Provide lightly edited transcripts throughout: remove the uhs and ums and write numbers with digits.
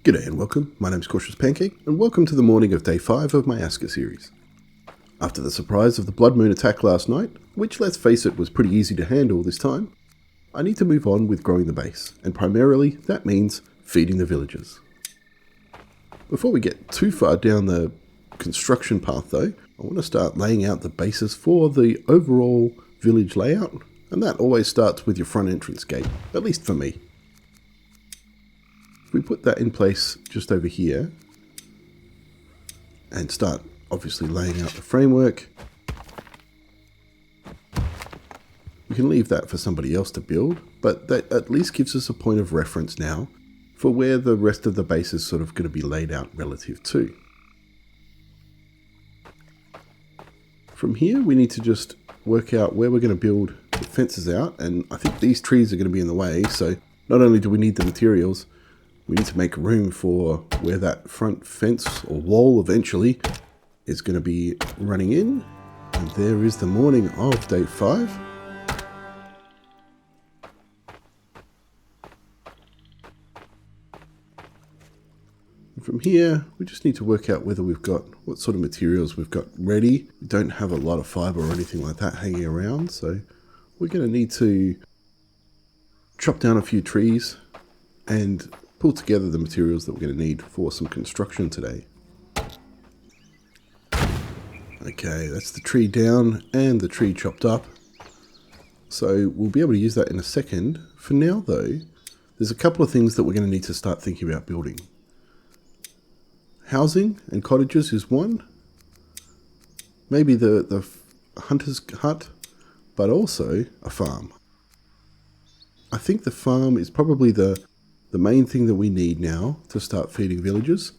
G'day and welcome, my name's Cautious Pancake, and welcome to the morning of day 5 of my Aska series. After the surprise of the Blood Moon attack last night, which let's face it was pretty easy to handle this time, I need to move on with growing the base, and primarily that means feeding the villagers. Before we get too far down the construction path though, I want to start laying out the basis for the overall village layout, and that always starts with your front entrance gate, at least for me. We put that in place just over here and start obviously laying out the framework. We can leave that for somebody else to build, but that at least gives us a point of reference now for where the rest of the base is sort of going to be laid out relative to. From here we need to just work out where we're going to build the fences out, and I think these trees are going to be in the way, so not only do we need the materials, we need to make room for where that front fence or wall eventually is going to be running in. And there is the morning of day 5. And from here, we just need to work out whether we've got, what sort of materials we've got ready. We don't have a lot of fiber or anything like that hanging around, so we're going to need to chop down a few trees and pull together the materials that we're going to need for some construction today. Okay, that's the tree down and the tree chopped up. So we'll be able to use that in a second. For now though, there's a couple of things that we're going to need to start thinking about building. Housing and cottages is one. Maybe the hunter's hut, but also a farm. I think the farm is probably the main thing that we need now to start feeding villagers.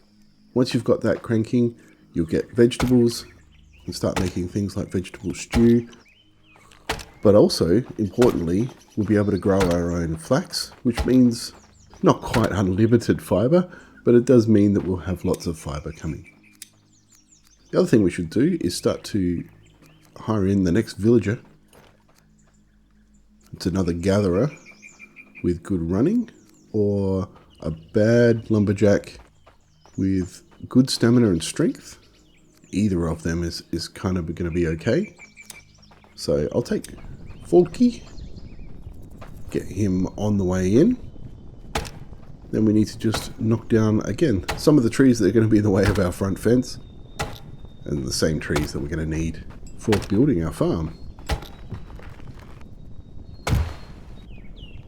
Once you've got that cranking, you'll get vegetables and start making things like vegetable stew. But also, importantly, we'll be able to grow our own flax, which means not quite unlimited fiber, but it does mean that we'll have lots of fiber coming. The other thing we should do is start to hire in the next villager. It's another gatherer with good running, or a bad lumberjack with good stamina and strength. Either of them is kind of going to be okay. So I'll take Forky, get him on the way in. Then we need to just knock down, again, some of the trees that are going to be in the way of our front fence, and the same trees that we're going to need for building our farm.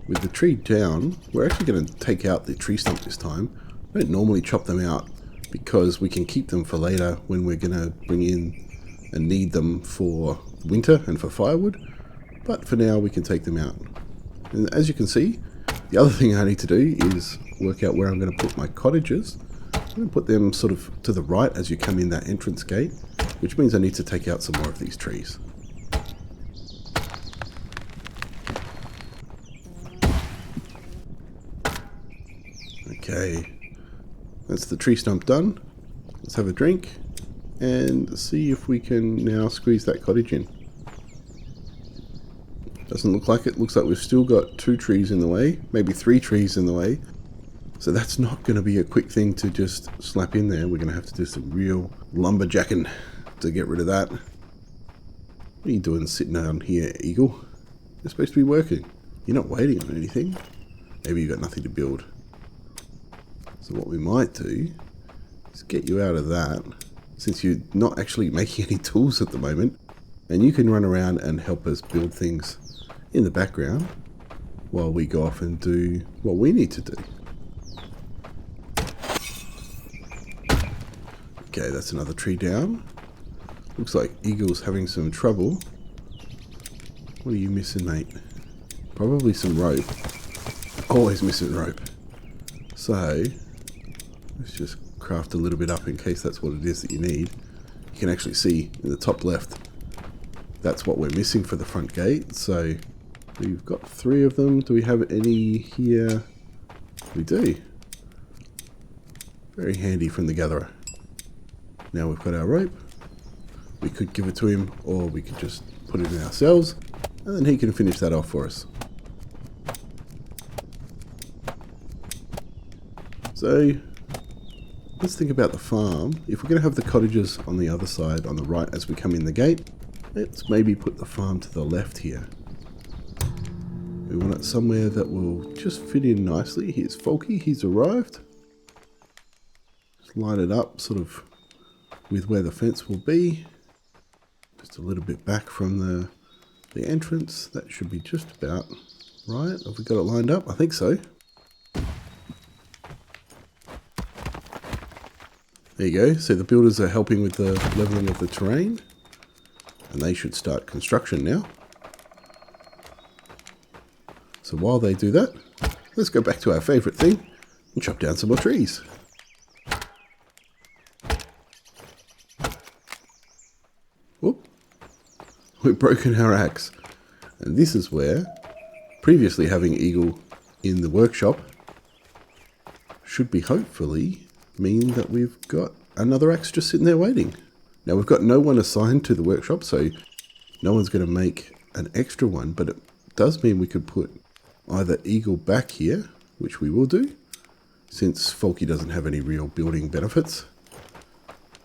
With the tree down, we're actually going to take out the tree stump this time. I don't normally chop them out because we can keep them for later when we're going to bring in and need them for winter and for firewood. But for now we can take them out. And as you can see, the other thing I need to do is work out where I'm going to put my cottages. I'm going to put them sort of to the right as you come in that entrance gate, which means I need to take out some more of these trees. Okay, that's the tree stump done. Let's have a drink and see if we can now squeeze that cottage in. Doesn't look like it. Looks like we've still got 2 trees in the way, maybe 3 trees in the way. So that's not going to be a quick thing to just slap in there. We're going to have to do some real lumberjacking to get rid of that. What are you doing sitting down here, Eagle? You're supposed to be working. You're not waiting on anything. Maybe you've got nothing to build. So what we might do is get you out of that, since you're not actually making any tools at the moment, and you can run around and help us build things in the background while we go off and do what we need to do. Okay, that's another tree down. Looks like Eagle's having some trouble. What are you missing, mate? Probably some rope. Always missing rope. So let's just craft a little bit up in case that's what it is that you need. You can actually see in the top left, that's what we're missing for the front gate. So we've got 3 of them. Do we have any here? We do. Very handy from the gatherer. Now we've got our rope. We could give it to him, or we could just put it in ourselves, and then he can finish that off for us. So let's think about the farm. If we're going to have the cottages on the other side, on the right as we come in the gate, let's maybe put the farm to the left here. We want it somewhere that will just fit in nicely. Here's Folky, he's arrived. Just line it up sort of with where the fence will be. Just a little bit back from the entrance. That should be just about right. Have we got it lined up? I think so. There you go. So the builders are helping with the leveling of the terrain. And they should start construction now. So while they do that, let's go back to our favourite thing and chop down some more trees. Whoop. We've broken our axe. And this is where, previously having Eagle in the workshop, should be hopefully mean that we've got another axe just sitting there waiting. Now we've got no one assigned to the workshop, so no one's going to make an extra one, but it does mean we could put either Eagle back here, which we will do, since Folky doesn't have any real building benefits.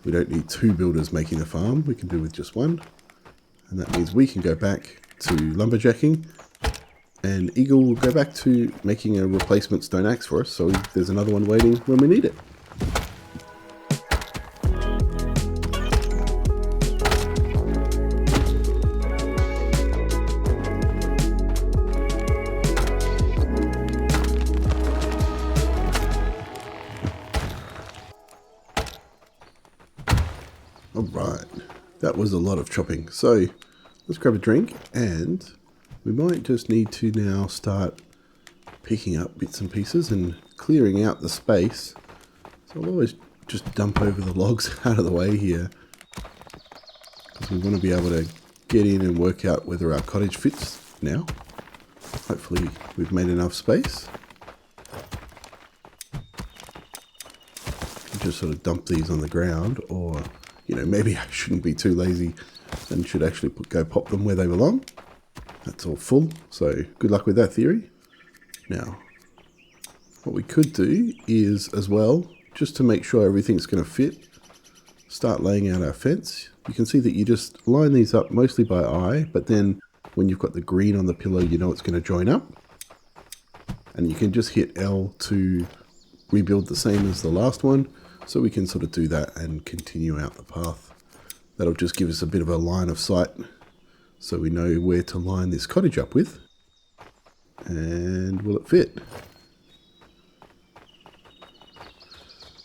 We don't need two builders making the farm, we can do with just one. And that means we can go back to lumberjacking, and Eagle will go back to making a replacement stone axe for us, so there's another one waiting when we need it. Alright, that was a lot of chopping. So, let's grab a drink, and we might just need to now start picking up bits and pieces and clearing out the space. So I'll always just dump over the logs out of the way here, because we want to be able to get in and work out whether our cottage fits now. Hopefully we've made enough space. Just sort of dump these on the ground, or you know, maybe I shouldn't be too lazy and should actually go pop them where they belong. That's all full, so good luck with that theory. Now, what we could do is, as well, just to make sure everything's going to fit, start laying out our fence. You can see that you just line these up mostly by eye, but then when you've got the green on the pillar, you know it's going to join up. And you can just hit L to rebuild the same as the last one. So we can sort of do that and continue out the path. That'll just give us a bit of a line of sight, so we know where to line this cottage up with. And will it fit?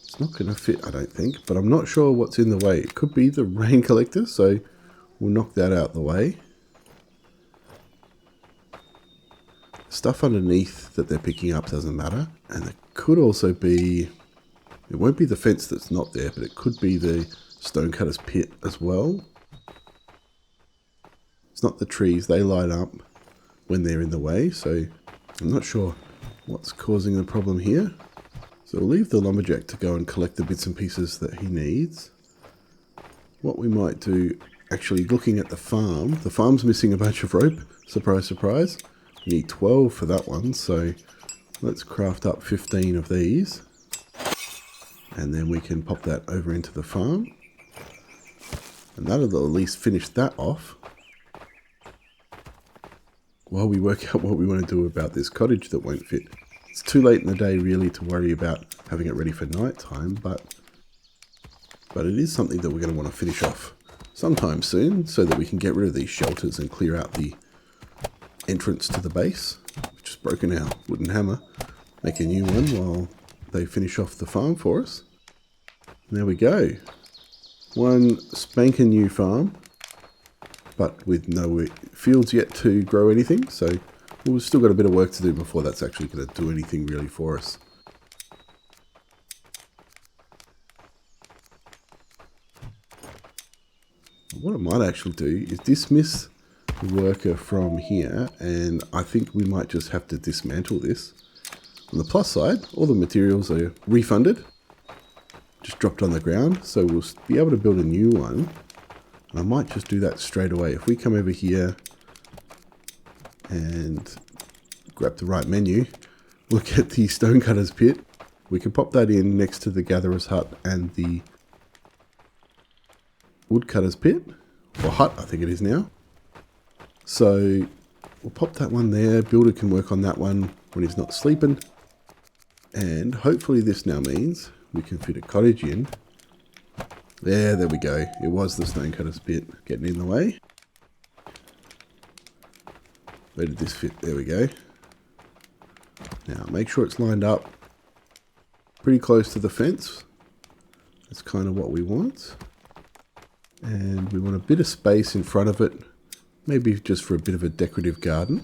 It's not going to fit, I don't think, but I'm not sure what's in the way. It could be the rain collector, so we'll knock that out the way. Stuff underneath that they're picking up doesn't matter. And it could also be... It won't be the fence that's not there, but it could be the stonecutter's pit as well. It's not the trees, they light up when they're in the way, so I'm not sure what's causing the problem here. So we'll leave the lumberjack to go and collect the bits and pieces that he needs. What we might do, actually looking at the farm's missing a bunch of rope, surprise surprise. We need 12 for that one, so let's craft up 15 of these. And then we can pop that over into the farm. And that'll at least finish that off. While we work out what we want to do about this cottage that won't fit. It's too late in the day really to worry about having it ready for night time, but it is something that we're going to want to finish off sometime soon, so that we can get rid of these shelters and clear out the entrance to the base. We've just broken our wooden hammer. Make a new one while they finish off the farm for us. And there we go. One spanking new farm, but with no fields yet to grow anything, so we've still got a bit of work to do before that's actually going to do anything really for us. What I might actually do is dismiss the worker from here, and I think we might just have to dismantle this. On the plus side, all the materials are refunded, just dropped on the ground, so we'll be able to build a new one. And I might just do that straight away. If we come over here and grab the right menu, look at the stonecutter's pit, We can pop that in next to the gatherer's hut and the woodcutter's pit, or hut I think it is now. So we'll pop that one there. Builder can work on that one when he's not sleeping. And hopefully this now means we can fit a cottage in. There we go. It was the stonecutter's pit getting in the way. Where did this fit? There we go. Now make sure it's lined up pretty close to the fence. That's kind of what we want. And we want a bit of space in front of it, maybe just for a bit of a decorative garden.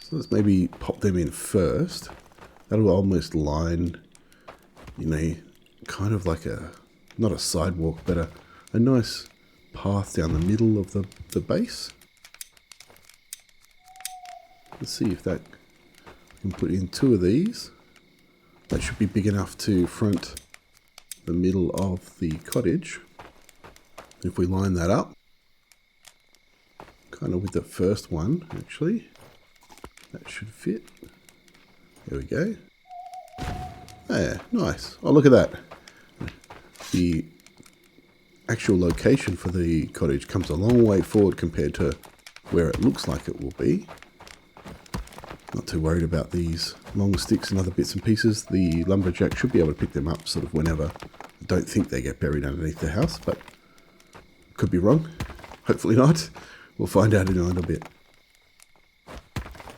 So let's maybe pop them in first. That'll almost line, you know, kind of like a, not a sidewalk, but a nice path down the middle of the base. Let's see if that, we can put in 2 of these. That should be big enough to front the middle of the cottage. If we line that up, kind of with the first one, actually, that should fit. There we go. Yeah, nice. Oh, look at that. The actual location for the cottage comes a long way forward compared to where it looks like it will be. Not too worried about these long sticks and other bits and pieces. The lumberjack should be able to pick them up sort of whenever. I don't think they get buried underneath the house, but could be wrong. Hopefully not. We'll find out in a little bit.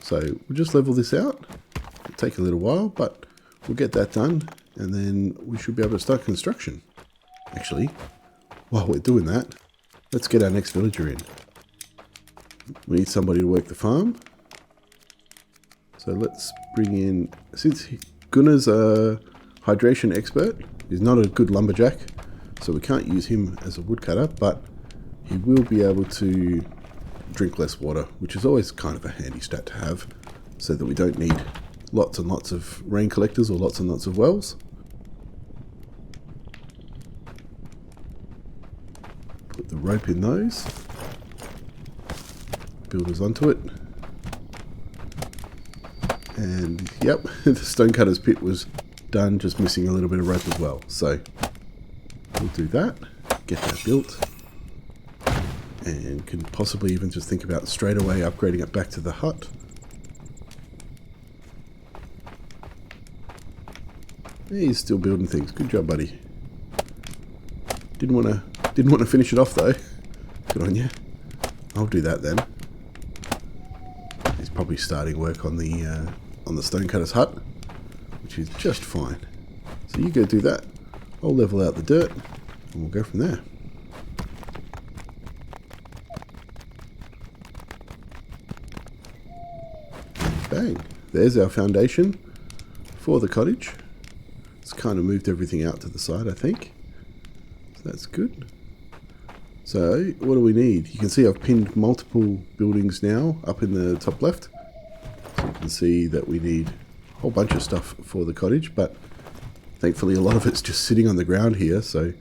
So we'll just level this out. It'll take a little while, but we'll get that done, and then we should be able to start construction. Actually, while we're doing that, let's get our next villager in. We need somebody to work the farm. So let's bring in, since Gunnar's a hydration expert, he's not a good lumberjack, so we can't use him as a woodcutter, but he will be able to drink less water, which is always kind of a handy stat to have, so that we don't need lots and lots of rain collectors or lots and lots of wells. Put the rope in those. Builders onto it. And yep, the stonecutter's pit was done, just missing a little bit of rope as well. So we'll do that, get that built, and can possibly even just think about straight away upgrading it back to the hut. He's still building things. Good job, buddy. Didn't want to finish it off though. Good on you. I'll do that then. He's probably starting work on the stonecutter's hut, which is just fine. So you go do that. I'll level out the dirt, and we'll go from there. Bang! There's our foundation for the cottage. It's kind of moved everything out to the side, I think. So that's good. So what do we need? You can see I've pinned multiple buildings now up in the top left. So you can see that we need a whole bunch of stuff for the cottage, but thankfully a lot of it's just sitting on the ground here, so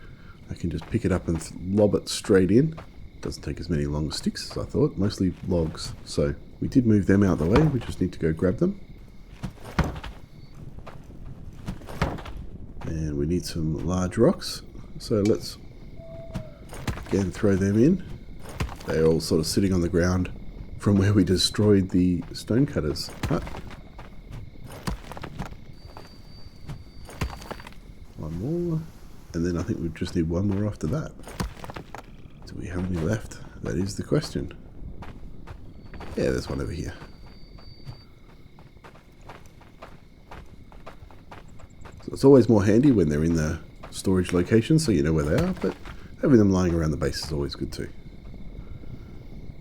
I can just pick it up and lob it straight in. Doesn't take as many long sticks as I thought, mostly logs. So we did move them out of the way, we just need to go grab them. And we need some large rocks, so let's again throw them in. They're all sort of sitting on the ground from where we destroyed the stonecutter's hut. One more, and then I think we just need one more after that. Do we have any left? That is the question. Yeah, there's one over here. So it's always more handy when they're in the storage location, so you know where they are, but having them lying around the base is always good too.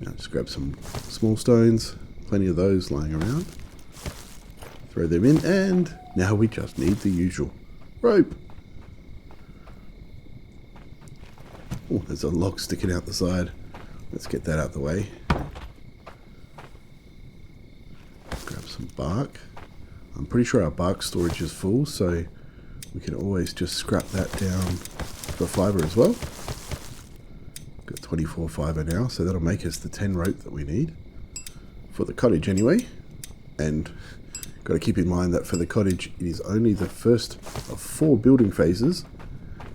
Now just grab some small stones, plenty of those lying around. Throw them in, and now we just need the usual rope. Oh, there's a log sticking out the side. Let's get that out the way. Grab some bark. I'm pretty sure our bark storage is full, so we can always just scrap that down for fibre as well. Got 24 fibre now, so that'll make us the 10 rope that we need for the cottage anyway. And Got to keep in mind that for the cottage, it is only the first of 4 building phases.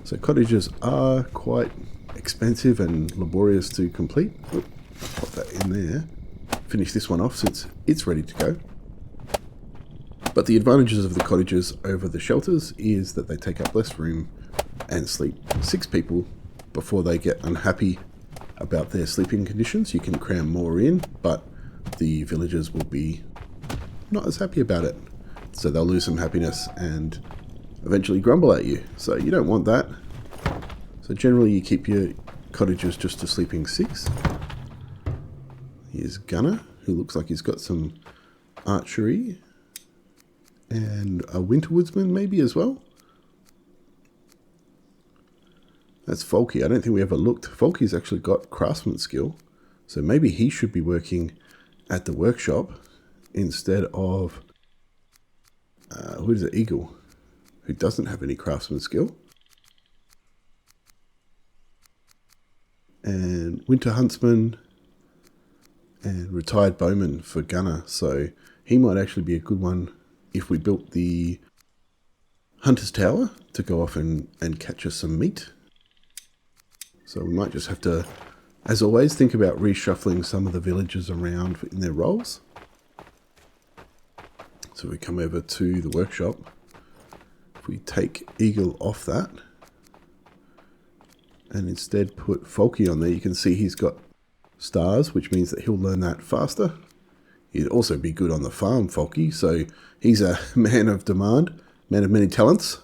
So cottages are quite expensive and laborious to complete. Oop, pop that in there. Finish this one off since it's ready to go. But the advantages of the cottages over the shelters is that they take up less room and sleep 6 people before they get unhappy about their sleeping conditions. You can cram more in, but the villagers will be not as happy about it. So they'll lose some happiness and eventually grumble at you. So you don't want that. So generally you keep your cottages just to sleeping 6. Here's Gunner, who looks like he's got some archery. And a winter woodsman maybe as well. That's Folky. I don't think we ever looked. Folky's actually got craftsman skill. So maybe he should be working at the workshop instead of, who is it, Eagle, who doesn't have any craftsman skill. And winter huntsman and retired bowman for Gunner. So he might actually be a good one if we built the hunter's tower to go off and catch us some meat. So we might just have to, as always, think about reshuffling some of the villagers around in their roles. So we come over to the workshop. If we take Eagle off that and instead put Folky on there, you can see he's got stars, which means that he'll learn that faster. He'd also be good on the farm, Folky, so he's a man of demand, man of many talents.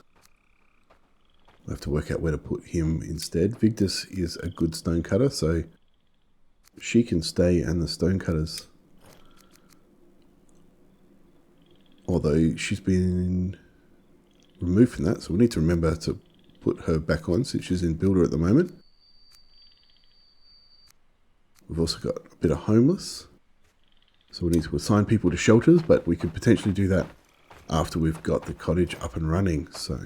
We'll have to work out where to put him instead. Vigdis is a good stonecutter, so she can stay and the stonecutters. Although she's been removed from that, so we need to remember to put her back on since she's in builder at the moment. We've also got a bit of homeless. So we need to assign people to shelters, but we could potentially do that after we've got the cottage up and running. So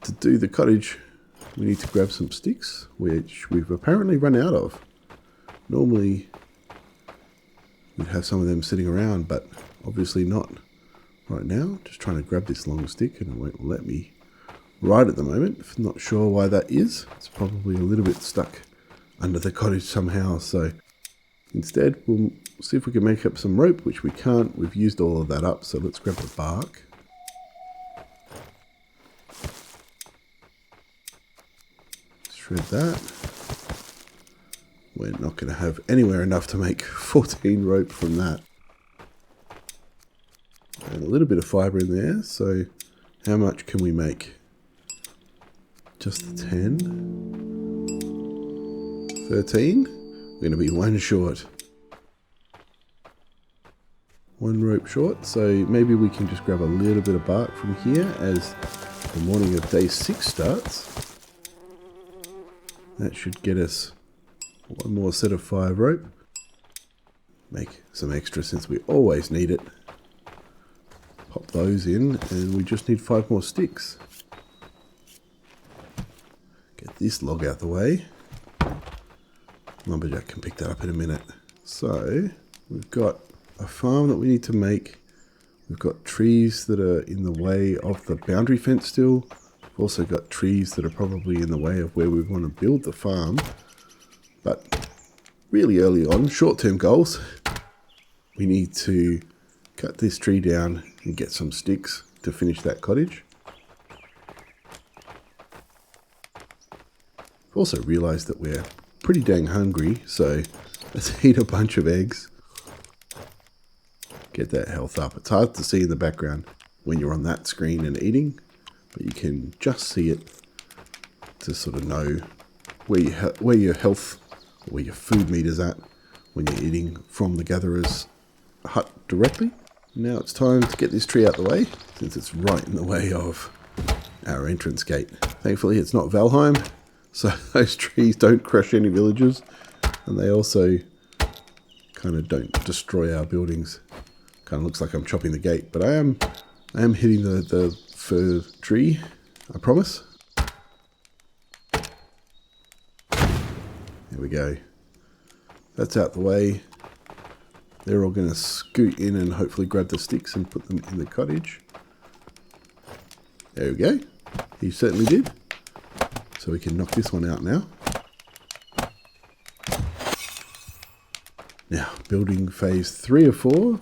to do the cottage, we need to grab some sticks, which we've apparently run out of. Normally, we'd have some of them sitting around, but obviously not right now. Just trying to grab this long stick and it won't let me right at the moment. Not sure why that is. It's probably a little bit stuck under the cottage somehow. So instead, we'll see if we can make up some rope, which we can't. We've used all of that up, so let's grab the bark. Shred that. We're not going to have anywhere enough to make 14 rope from that. And a little bit of fibre in there, so how much can we make? Just 10? 13? We're going to be 1 short. 1 rope short, so maybe we can just grab a little bit of bark from here as the morning of day 6 starts. That should get us 1 more set of 5 rope. Make some extra since we always need it. Pop those in and we just need 5 more sticks. Get this log out the way. Lumberjack can pick that up in a minute. So we've got a farm that we need to make. We've got trees that are in the way of the boundary fence still. We've also got trees that are probably in the way of where we want to build the farm. But really early on, short-term goals, we need to cut this tree down and get some sticks to finish that cottage. I've also realised that we're pretty dang hungry, so let's eat a bunch of eggs. Get that health up. It's hard to see in the background when you're on that screen and eating, but you can just see it to sort of know where your health, or where your food meter's at when you're eating from the gatherer's hut directly. Now it's time to get this tree out the way, since it's right in the way of our entrance gate. Thankfully it's not Valheim, so those trees don't crush any villagers, and they also kind of don't destroy our buildings. Kind of looks like I'm chopping the gate, but I am hitting the fir tree, I promise. There we go. That's out the way. They're all going to scoot in and hopefully grab the sticks and put them in the cottage. There we go. He certainly did. So we can knock this one out now. Now, building phase 3 of 4.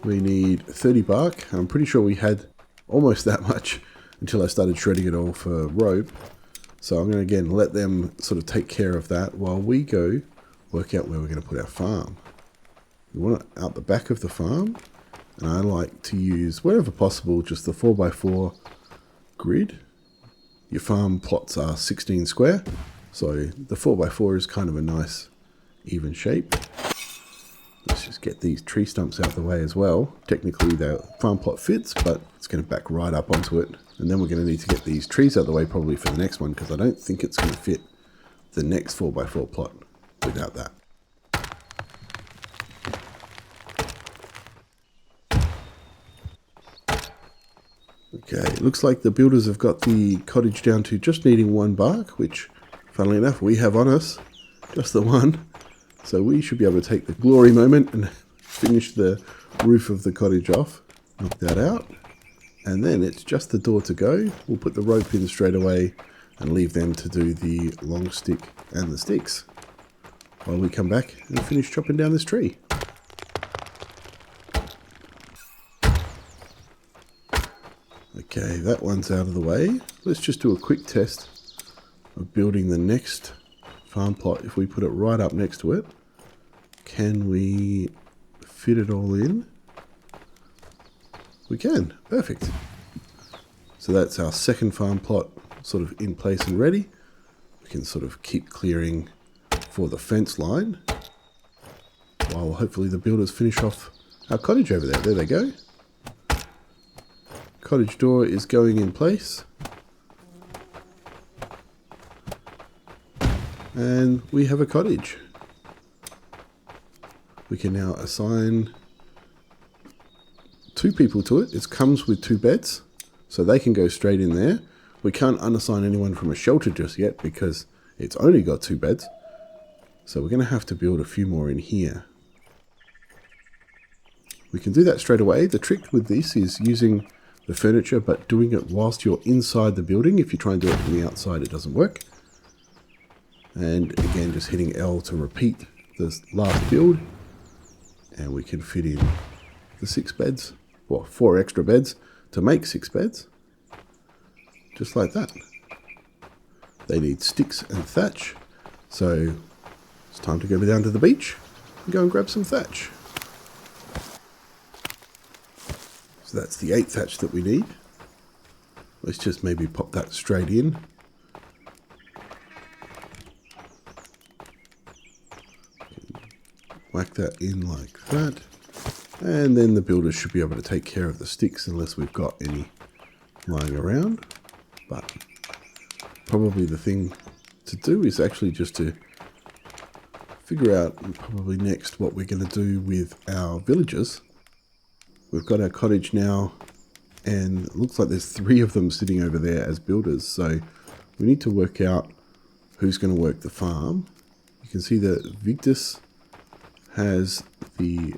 We need 30 bark. I'm pretty sure we had almost that much until I started shredding it all for rope. So I'm going to again let them sort of take care of that while we go work out where we're going to put our farm. We want it out the back of the farm, and I like to use, wherever possible, just the 4x4 grid. Your farm plots are 16 square, so the 4x4 is kind of a nice even shape. Let's just get these tree stumps out of the way as well. Technically the farm plot fits, but it's going to back right up onto it. And then we're going to need to get these trees out of the way probably for the next one, because I don't think it's going to fit the next 4x4 plot without that. Okay, it looks like the builders have got the cottage down to just needing 1 bark, which, funnily enough, we have on us just the one. So we should be able to take the glory moment and finish the roof of the cottage off. Knock that out. And then it's just the door to go. We'll put the rope in straight away and leave them to do the long stick and the sticks while we come back and finish chopping down this tree. Okay, that one's out of the way. Let's just do a quick test of building the next farm plot. If we put it right up next to it, can we fit it all in? We can. Perfect. So that's our second farm plot sort of in place and ready. We can sort of keep clearing for the fence line while hopefully the builders finish off our cottage over there. There they go. Cottage door is going in place. And we have a cottage. We can now assign 2 people to it. It comes with 2 beds, so they can go straight in there. We can't unassign anyone from a shelter just yet because it's only got 2 beds. So we're going to have to build a few more in here. We can do that straight away. The trick with this is using the furniture but doing it whilst you're inside the building. If you try and do it from the outside, it doesn't work. And again, just hitting L to repeat this last build. And we can fit in the 6 beds, well, 4 extra beds to make 6 beds. Just like that. They need sticks and thatch. So it's time to go down to the beach and go and grab some thatch. So that's the 8 thatch that we need. Let's just maybe pop that straight in. Whack that in like that. And then the builders should be able to take care of the sticks unless we've got any lying around. But probably the thing to do is actually just to figure out probably next what we're going to do with our villagers. We've got our cottage now, and it looks like there's 3 of them sitting over there as builders. So we need to work out who's going to work the farm. You can see that Victus has the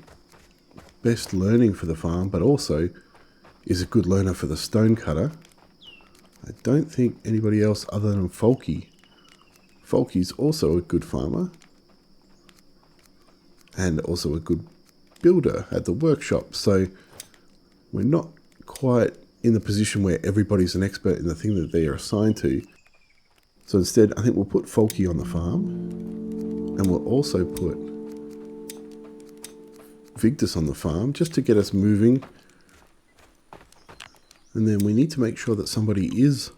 best learning for the farm, but also is a good learner for the stone cutter. I don't think anybody else other than Folky. Folky's also a good farmer and also a good builder at the workshop. So we're not quite in the position where everybody's an expert in the thing that they are assigned to. So instead, I think we'll put Folky on the farm, and we'll also put Victus on the farm just to get us moving. And then we need to make sure that somebody is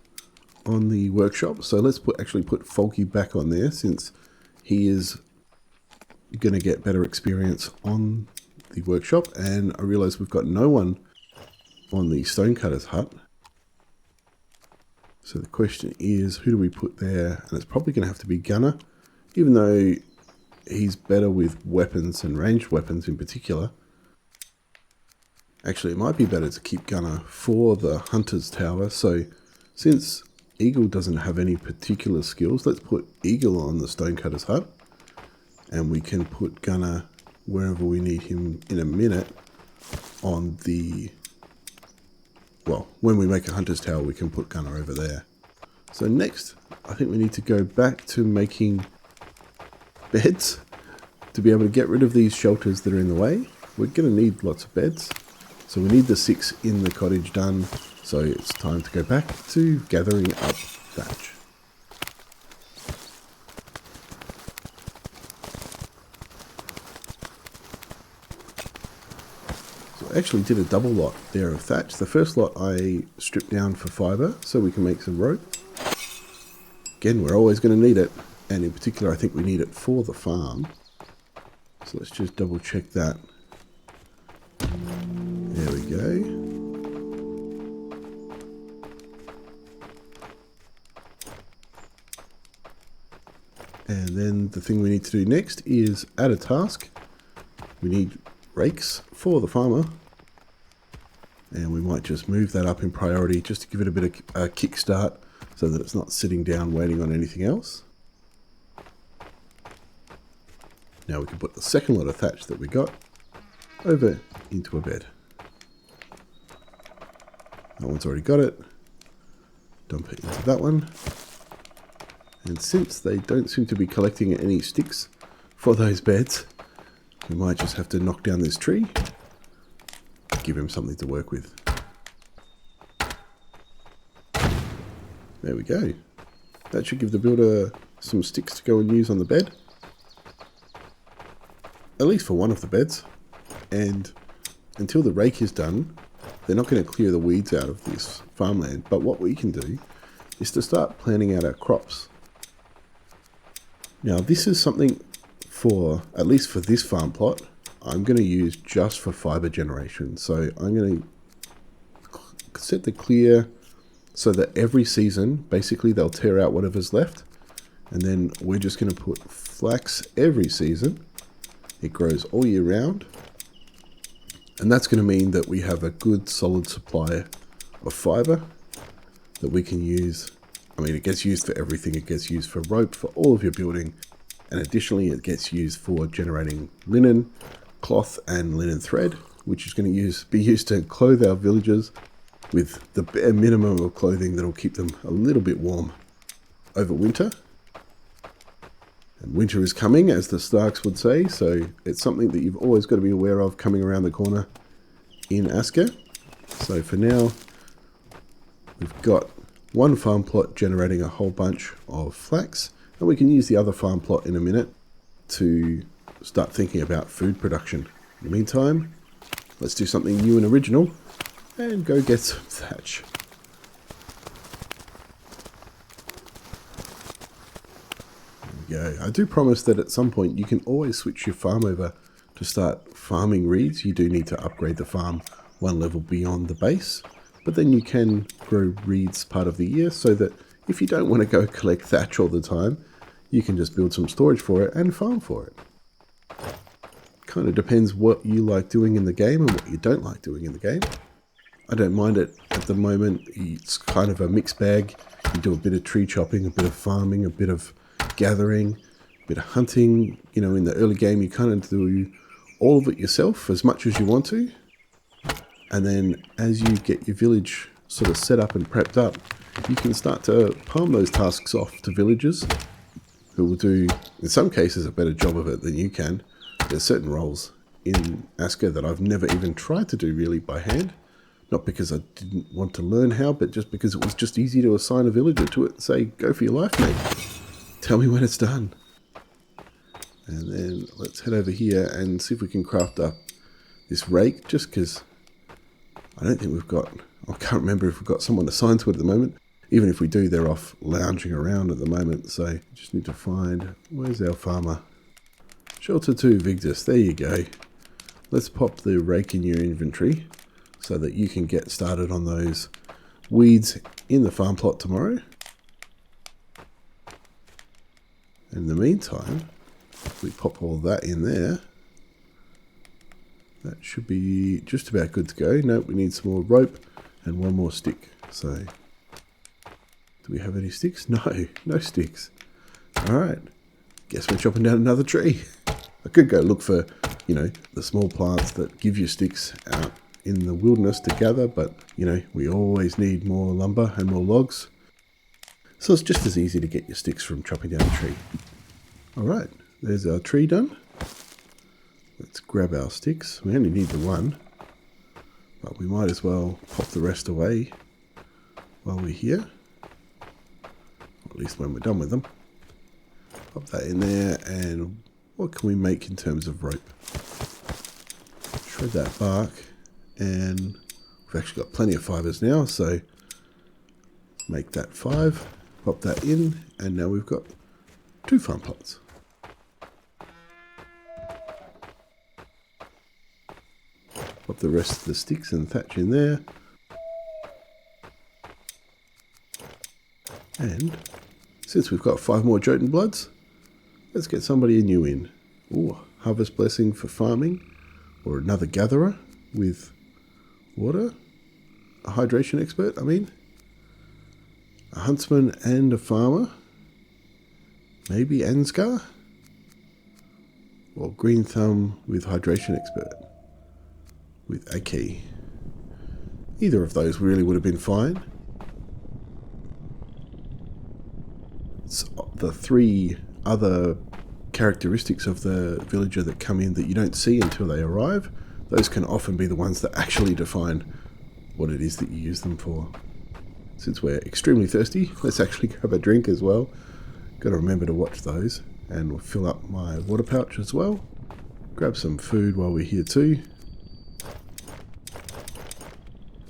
on the workshop. So let's actually put Folky back on there, since he is going to get better experience on the workshop. And I realize we've got no one on the stonecutter's hut. So the question is, who do we put there? And it's probably going to have to be Gunner, even though he's better with weapons and ranged weapons in particular. Actually, it might be better to keep Gunner for the Hunter's Tower. So since Eagle doesn't have any particular skills, let's put Eagle on the Stonecutter's hut. And we can put Gunner wherever we need him in a minute on the... Well, when we make a hunter's tower, we can put Gunner over there. So next, I think we need to go back to making beds to be able to get rid of these shelters that are in the way. We're going to need lots of beds. So we need the 6 in the cottage done. So it's time to go back to gathering up thatch. So I actually did a double lot there of thatch. The first lot I stripped down for fibre so we can make some rope. Again, we're always going to need it. And in particular, I think we need it for the farm. So let's just double check that. There we go. And then the thing we need to do next is add a task. We need rakes for the farmer. And we might just move that up in priority just to give it a bit of a kickstart so that it's not sitting down waiting on anything else. Now we can put the second lot of thatch that we got over into a bed. That one's already got it. Dump it into that one. And since they don't seem to be collecting any sticks for those beds, we might just have to knock down this tree. Give him something to work with. There we go. That should give the builder some sticks to go and use on the bed. At least for one of the beds. And until the rake is done, they're not going to clear the weeds out of this farmland. But what we can do is to start planting out our crops. Now this is something for, at least for this farm plot, I'm going to use just for fibre generation. So I'm going to set the clear so that every season, basically they'll tear out whatever's left. And then we're just going to put flax every season. It grows all year round. And that's going to mean that we have a good solid supply of fibre that we can use. I mean, it gets used for everything. It gets used for rope, for all of your building. And additionally, it gets used for generating linen, cloth, and linen thread, which is going to be used to clothe our villagers with the bare minimum of clothing that will keep them a little bit warm over winter. And winter is coming, as the Starks would say, so it's something that you've always got to be aware of coming around the corner in Aska. So for now, we've got one farm plot generating a whole bunch of flax, and we can use the other farm plot in a minute to start thinking about food production. In the meantime, let's do something new and original and go get some thatch. There we go. I do promise that at some point you can always switch your farm over to start farming reeds. You do need to upgrade the farm one level beyond the base, but then you can grow reeds part of the year so that if you don't want to go collect thatch all the time, you can just build some storage for it and farm for it. Kind of depends what you like doing in the game and what you don't like doing in the game. I don't mind it at the moment. It's kind of a mixed bag. You do a bit of tree chopping, a bit of farming, a bit of gathering, a bit of hunting. You know, in the early game you kind of do all of it yourself as much as you want to. And then as you get your village sort of set up and prepped up, you can start to palm those tasks off to villagers who will do, in some cases, a better job of it than you can. There's certain roles in Aska that I've never even tried to do really by hand. Not because I didn't want to learn how, but just because it was just easy to assign a villager to it and say, go for your life, mate. Tell me when it's done. And then let's head over here and see if we can craft up this rake, just because I don't think we've got, I can't remember if we've got someone assigned to it at the moment. Even if we do, they're off lounging around at the moment. So just need to find, where's our farmer? Shelter 2, Victus, there you go. Let's pop the rake in your inventory so that you can get started on those weeds in the farm plot tomorrow. In the meantime, we pop all that in there. That should be just about good to go. Nope, we need some more rope and one more stick. So, do we have any sticks? No, no sticks. Alright, guess we're chopping down another tree. I could go look for you know, the small plants that give you sticks out in the wilderness to gather, but, you know, we always need more lumber and more logs. So it's just as easy to get your sticks from chopping down a tree. Alright, there's our tree done. Let's grab our sticks. We only need the one, but we might as well pop the rest away while we're here. Or at least when we're done with them. Pop that in there, and what can we make in terms of rope? Shred that bark, and we've actually got plenty of fibres now, so make that 5. Pop that in, and now we've got 2 farm pots. Pop the rest of the sticks and thatch in there. And since we've got 5 more Jotun bloods, let's get somebody new in. Ooh, harvest blessing for farming, or another gatherer with water. A hydration expert, I mean. A huntsman and a farmer. Maybe Aska? Or green thumb with hydration expert. With a key. Either of those really would have been fine. It's the 3 other characteristics of the villager that come in that you don't see until they arrive. Those can often be the ones that actually define what it is that you use them for. Since we're extremely thirsty, let's actually grab a drink as well. Got to remember to watch those, and we'll fill up my water pouch as well. Grab some food while we're here too.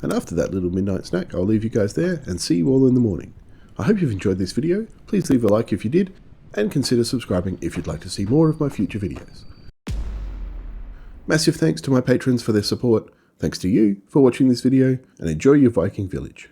And after that little midnight snack, I'll leave you guys there and see you all in the morning. I hope you've enjoyed this video. Please leave a like if you did, and consider subscribing if you'd like to see more of my future videos. Massive thanks to my patrons for their support. Thanks to you for watching this video, and enjoy your Viking village.